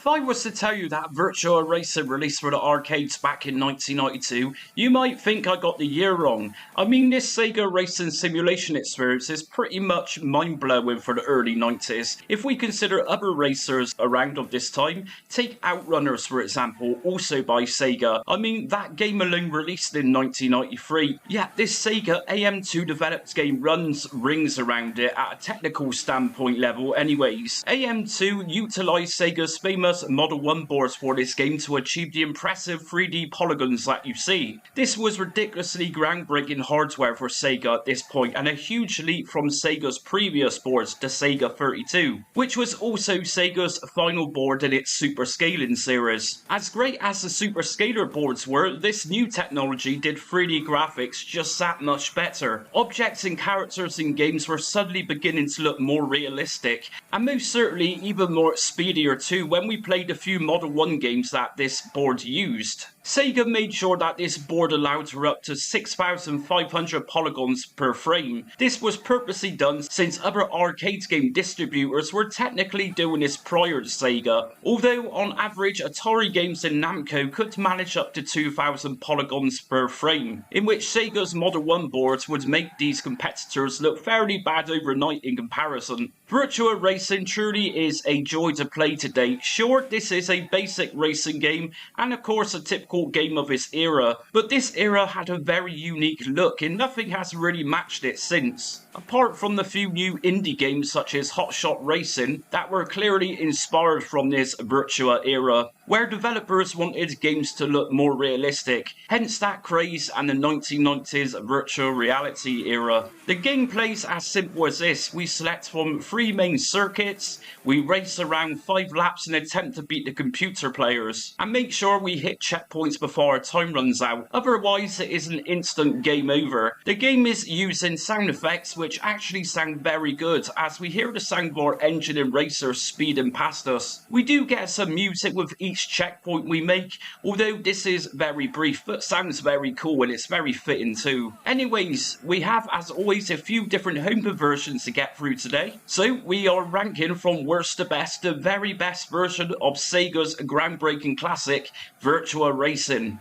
I was to tell you that Virtua Racing released for the arcades back in 1992, you might think I got the year wrong. I mean, this Sega racing simulation experience is pretty much mind-blowing for the early 90s. If we consider other racers around of this time, take Outrunners for example, also by Sega. I mean, that game alone released in 1993, yet this Sega AM2 developed game runs rings around it at a technical standpoint level anyways. AM2 utilised Sega's famous Model 1 boards for this game to achieve the impressive 3D polygons that you see. This was ridiculously groundbreaking hardware for Sega at this point and a huge leap from Sega's previous boards, the Sega 32, which was also Sega's final board in its Super Scaling series. As great as the Super Scaler boards were, this new technology did 3D graphics just that much better. Objects and characters in games were suddenly beginning to look more realistic, and most certainly even more speedier too when we played a few Model 1 games that this board used. Sega made sure that this board allowed for up to 6,500 polygons per frame. This was purposely done since other arcade game distributors were technically doing this prior to Sega, although on average Atari games and Namco could manage up to 2,000 polygons per frame, in which Sega's Model 1 boards would make these competitors look fairly bad overnight in comparison. Virtua Racing truly is a joy to play today. Sure, this is a basic racing game and of course a typical game of its era, but this era had a very unique look and nothing has really matched it since. Apart from the few new indie games such as Hot Shot Racing that were clearly inspired from this Virtua era, where developers wanted games to look more realistic, hence that craze and the 1990s virtual reality era. The gameplay's as simple as this: we select from 3 main circuits, we race around 5 laps and attempt to beat the computer players, and make sure we hit checkpoints before our time runs out, otherwise it is an instant game over. The game is using sound effects which actually sound very good, as we hear the sound of our engine and racer speeding past us. We do get some music with each checkpoint we make, although this is very brief but sounds very cool and it's very fitting too. Anyways, we have as always a few different home conversions to get through today, so we are ranking from worst to best the very best version of Sega's groundbreaking classic Virtua Racing.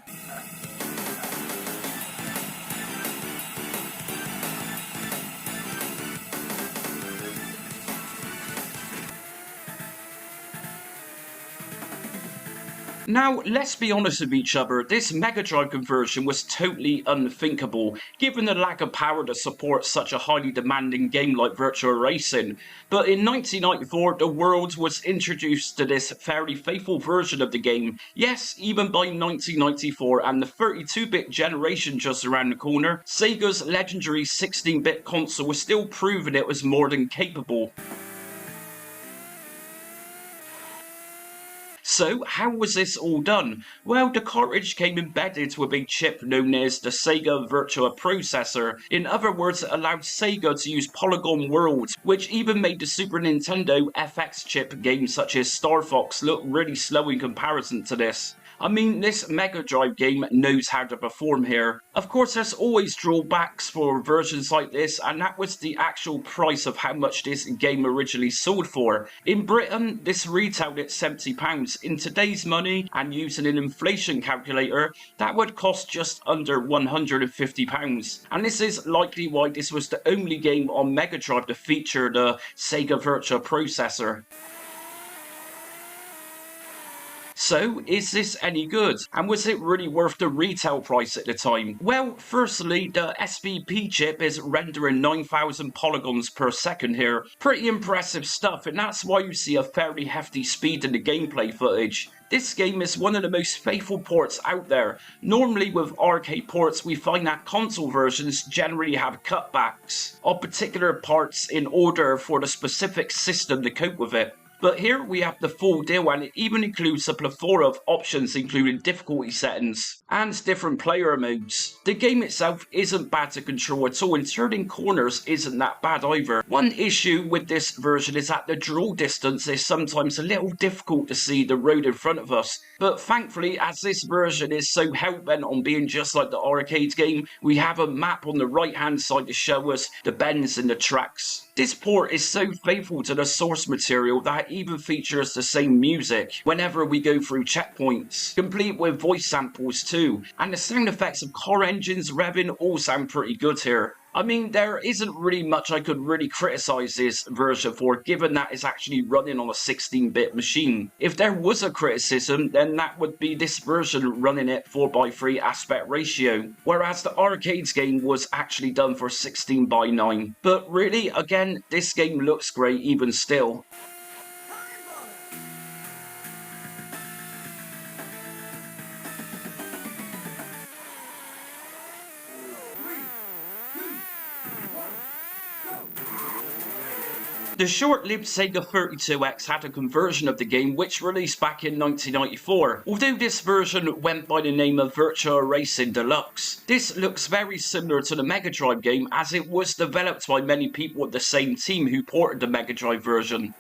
Now, let's be honest with each other, this Mega Drive conversion was totally unthinkable, given the lack of power to support such a highly demanding game like Virtua Racing. But in 1994, the world was introduced to this fairly faithful version of the game. Yes, even by 1994 and the 32-bit generation just around the corner, Sega's legendary 16-bit console was still proving it was more than capable. So, how was this all done? Well, the cartridge came embedded with a chip known as the Sega Virtua Processor. In other words, it allowed Sega to use polygon worlds, which even made the Super Nintendo FX chip games such as Star Fox look really slow in comparison to this. I mean, this Mega Drive game knows how to perform here. Of course, there's always drawbacks for versions like this, and that was the actual price of how much this game originally sold for. In Britain, this retailed at £70. In today's money, and using an inflation calculator, that would cost just under £150. And this is likely why this was the only game on Mega Drive to feature the Sega Virtua Processor. So, is this any good? And was it really worth the retail price at the time? Well, firstly, the SVP chip is rendering 9,000 polygons per second here. Pretty impressive stuff, and that's why you see a fairly hefty speed in the gameplay footage. This game is one of the most faithful ports out there. Normally with arcade ports, we find that console versions generally have cutbacks of particular parts in order for the specific system to cope with it. But here we have the full deal, and it even includes a plethora of options including difficulty settings and different player modes. The game itself isn't bad to control at all, and turning corners isn't that bad either. One issue with this version is that the draw distance is sometimes a little difficult to see the road in front of us, but thankfully, as this version is so hell-bent on being just like the arcade game, we have a map on the right hand side to show us the bends in the tracks. This port is so faithful to the source material that it even features the same music whenever we go through checkpoints, complete with voice samples too, and the sound effects of car engines revving all sound pretty good here. I mean, there isn't really much I could really criticise this version for, given that it's actually running on a 16-bit machine. If there was a criticism, then that would be this version running at 4:3 aspect ratio, whereas the arcades game was actually done for 16:9. But really, again, this game looks great even still. The short-lived Sega 32X had a conversion of the game which released back in 1994, although this version went by the name of Virtua Racing Deluxe. This looks very similar to the Mega Drive game, as it was developed by many people at the same team who ported the Mega Drive version.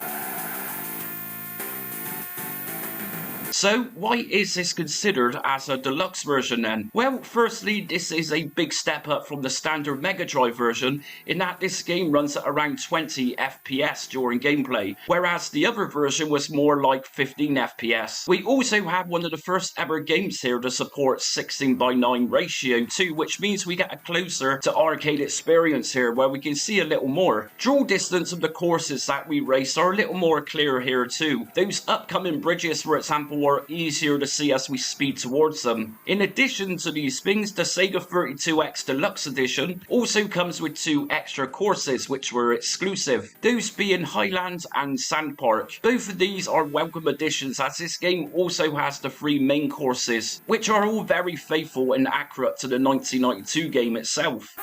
So, why is this considered as a deluxe version then? Well, firstly, this is a big step up from the standard Mega Drive version in that this game runs at around 20 FPS during gameplay, whereas the other version was more like 15 FPS. We also have one of the first ever games here to support 16:9 ratio too, which means we get a closer to arcade experience here where we can see a little more. Draw distance of the courses that we race are a little more clear here too. Those upcoming bridges, for example, are easier to see as we speed towards them. In addition to these things, the Sega 32X Deluxe Edition also comes with 2 extra courses which were exclusive, those being Highlands and Sand Park. Both of these are welcome additions, as this game also has the 3 main courses, which are all very faithful and accurate to the 1992 game itself.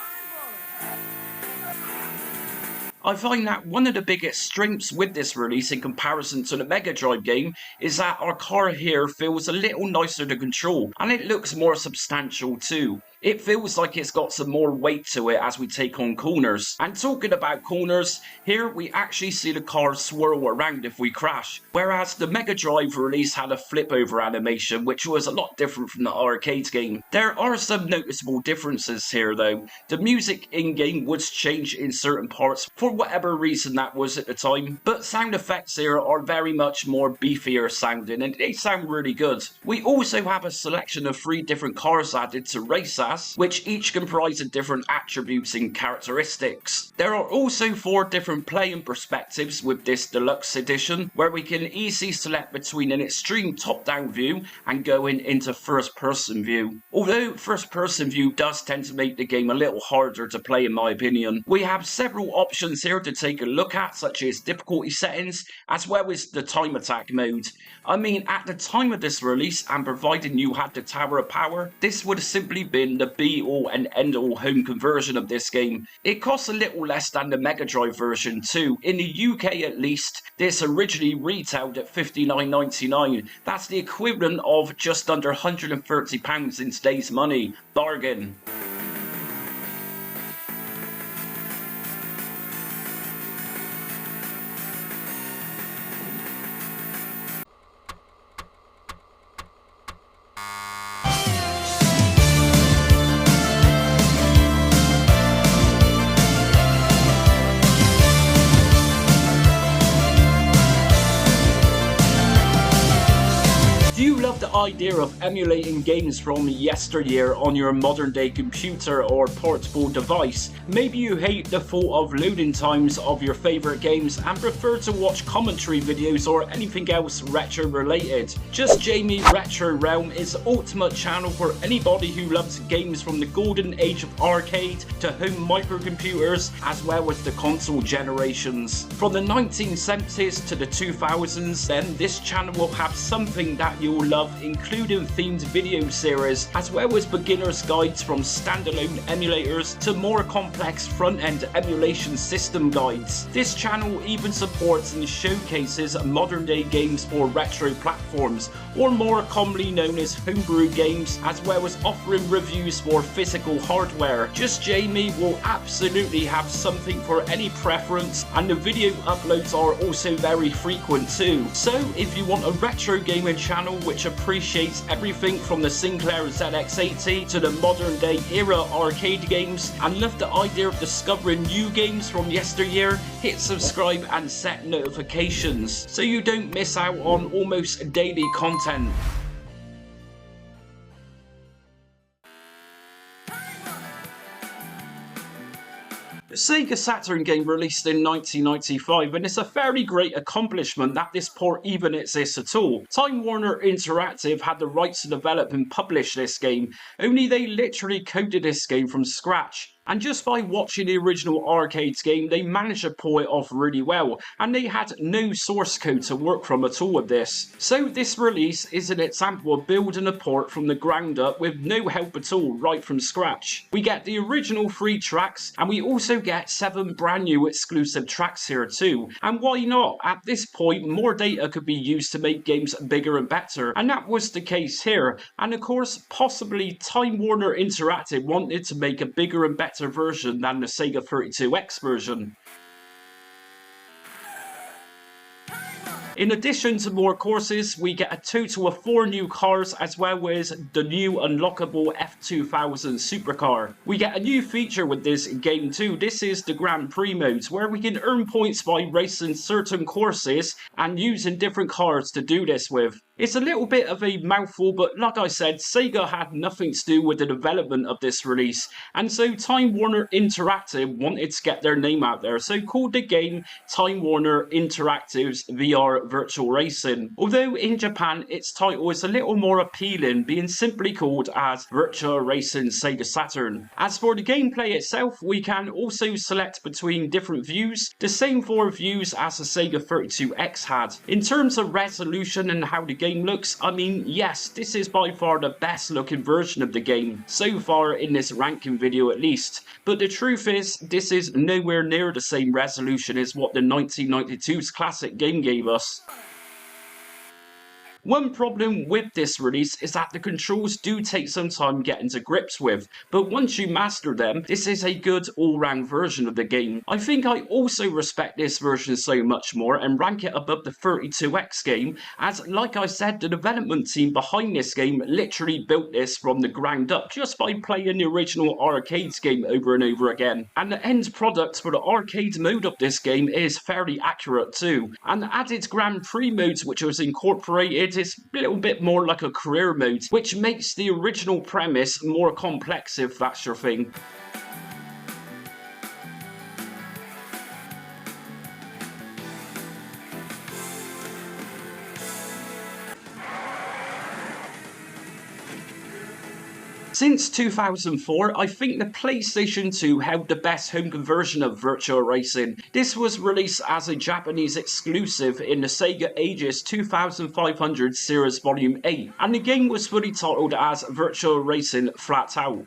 I find that one of the biggest strengths with this release in comparison to the Mega Drive game is that our car here feels a little nicer to control, and it looks more substantial too. It feels like it's got some more weight to it as we take on corners. And talking about corners, here we actually see the car swirl around if we crash, whereas the Mega Drive release had a flip over animation which was a lot different from the arcade game. There are some noticeable differences here though. The music in-game would change in certain parts for whatever reason that was at the time, but sound effects here are very much more beefier sounding and they sound really good. We also have a selection of 3 different cars added to race as, which each comprise of different attributes and characteristics. There are also 4 different playing perspectives with this deluxe edition, where we can easily select between an extreme top-down view and going into first-person view. Although first-person view does tend to make the game a little harder to play in my opinion. We have several options here to take a look at, such as difficulty settings, as well as the time attack mode. I mean, at the time of this release, and providing you had the Tower of Power, this would have simply been the be-all and end-all home conversion of this game. It costs a little less than the Mega Drive version too. In the UK at least, this originally retailed at $59.99. That's the equivalent of just under £130 in today's money. Bargain. The idea of emulating games from yesteryear on your modern day computer or portable device. Maybe you hate the thought of loading times of your favourite games and prefer to watch commentary videos or anything else retro related. Just Jamie Retro Realm is the ultimate channel for anybody who loves games from the golden age of arcade to home microcomputers, as well as the console generations. From the 1970s to the 2000s, then this channel will have something that you'll love in including themed video series, as well as beginner's guides from standalone emulators to more complex front-end emulation system guides. This channel even supports and showcases modern-day games for retro platforms, or more commonly known as homebrew games, as well as offering reviews for physical hardware. Just Jamie will absolutely have something for any preference, and the video uploads are also very frequent too. So if you want a retro gaming channel which appreciates everything from the Sinclair ZX80 to the modern day era arcade games, and love the idea of discovering new games from yesteryear, hit subscribe and set notifications so you don't miss out on almost daily content. The Sega Saturn game released in 1995, and it's a fairly great accomplishment that this port even exists at all. Time Warner Interactive had the rights to develop and publish this game, only they literally coded this game from scratch. And just by watching the original arcades game, they managed to pull it off really well, and they had no source code to work from at all with this. So this release is an example of building a port from the ground up with no help at all, right from scratch. We get the original 3 tracks, and we also get 7 brand new exclusive tracks here too. And why not? At this point, more data could be used to make games bigger and better, and that was the case here. And of course, possibly Time Warner Interactive wanted to make a bigger and better version than the Sega 32X version. In addition to more courses, we get a total of 4 new cars, as well as the new unlockable F2000 supercar. We get a new feature with this game too. This is the Grand Prix mode, where we can earn points by racing certain courses and using different cars to do this with. It's a little bit of a mouthful, but like I said, Sega had nothing to do with the development of this release, and so Time Warner Interactive wanted to get their name out there, so called the game Time Warner Interactive's VR Virtual Racing. Although in Japan its title is a little more appealing, being simply called as Virtua Racing Sega Saturn. As for the gameplay itself, we can also select between different views, the same 4 views as the Sega 32X had. In terms of resolution and how the game looks, I mean, yes, this is by far the best looking version of the game, so far in this ranking video at least. But the truth is, this is nowhere near the same resolution as what the 1992's classic game gave us. One problem with this release is that the controls do take some time getting to grips with, but once you master them, this is a good all-round version of the game. I think I also respect this version so much more and rank it above the 32X game, as like I said, the development team behind this game literally built this from the ground up just by playing the original arcades game over and over again. And the end product for the arcade mode of this game is fairly accurate too, and the added Grand Prix modes which was incorporated is a little bit more like a career mode, which makes the original premise more complex if that's your thing. Since 2004, I think the PlayStation 2 held the best home conversion of Virtua Racing. This was released as a Japanese exclusive in the Sega Aegis 2500 Series Volume 8, and the game was fully titled as Virtua Racing Flat Out.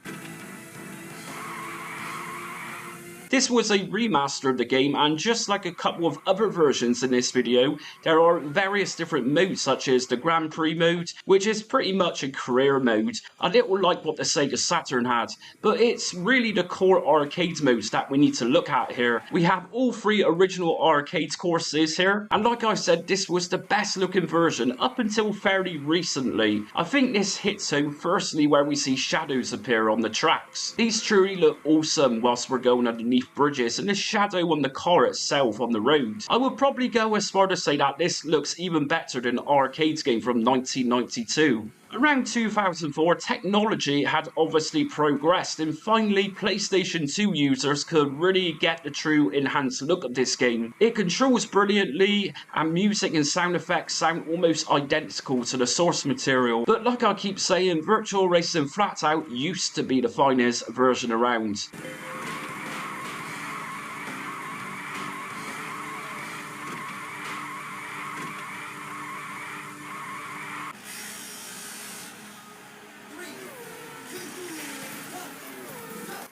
This was a remaster of the game, and just like a couple of other versions in this video, there are various different modes such as the Grand Prix mode, which is pretty much a career mode, a little like what the Sega Saturn had, but it's really the core arcade modes that we need to look at here. We have all 3 original arcade courses here, and like I said, this was the best looking version up until fairly recently. I think this hits home firstly where we see shadows appear on the tracks. These truly look awesome whilst we're going underneath bridges, and the shadow on the car itself on the road. I would probably go as far to say that this looks even better than the arcades game from 1992. Around 2004, technology had obviously progressed, and finally PlayStation 2 users could really get the true enhanced look of this game. It controls brilliantly, and music and sound effects sound almost identical to the source material. But like I keep saying, Virtual Racing Flat Out used to be the finest version around.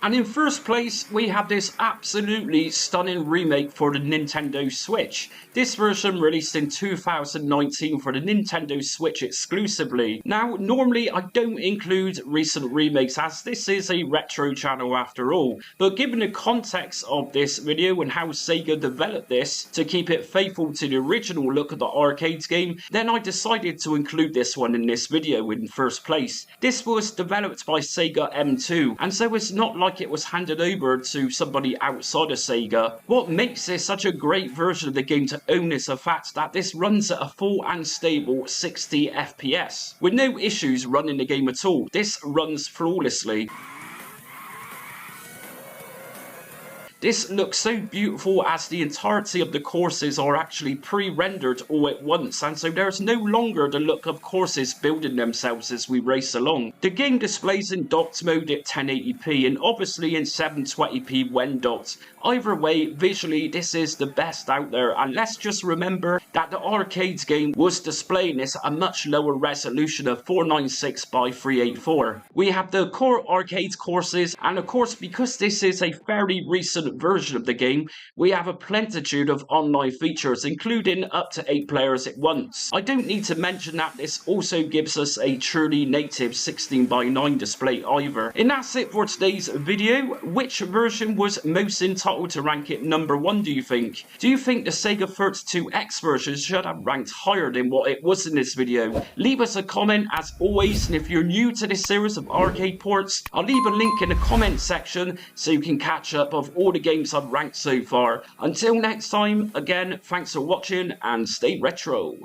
And in first place, we have this absolutely stunning remake for the Nintendo Switch. This version released in 2019 for the Nintendo Switch exclusively. Now, normally I don't include recent remakes as this is a retro channel after all, but given the context of this video and how Sega developed this to keep it faithful to the original look of the arcade game, then I decided to include this one in this video in first place. This was developed by Sega M2, and so it's not like it was handed over to somebody outside of Sega. What makes this such a great version of the game to own is the fact that this runs at a full and stable 60 FPS. With no issues running the game at all, this runs flawlessly. This looks so beautiful as the entirety of the courses are actually pre-rendered all at once, and so there's no longer the look of courses building themselves as we race along. The game displays in docked mode at 1080p and obviously in 720p when docked. Either way, visually this is the best out there, and let's just remember that the arcade game was displaying this at a much lower resolution of 496 by 384. We have the core arcade courses, and of course because this is a fairly recent version of the game, we have a plenitude of online features, including up to 8 players at once. I don't need to mention that this also gives us a truly native 16:9 display either. And that's it for today's video. Which version was most entitled to rank it #1, do you think? Do you think the Sega 32X version should have ranked higher than what it was in this video? Leave us a comment as always, and if you're new to this series of arcade ports, I'll leave a link in the comment section so you can catch up of all the games I've ranked so far. Until next time, again, thanks for watching and stay retro.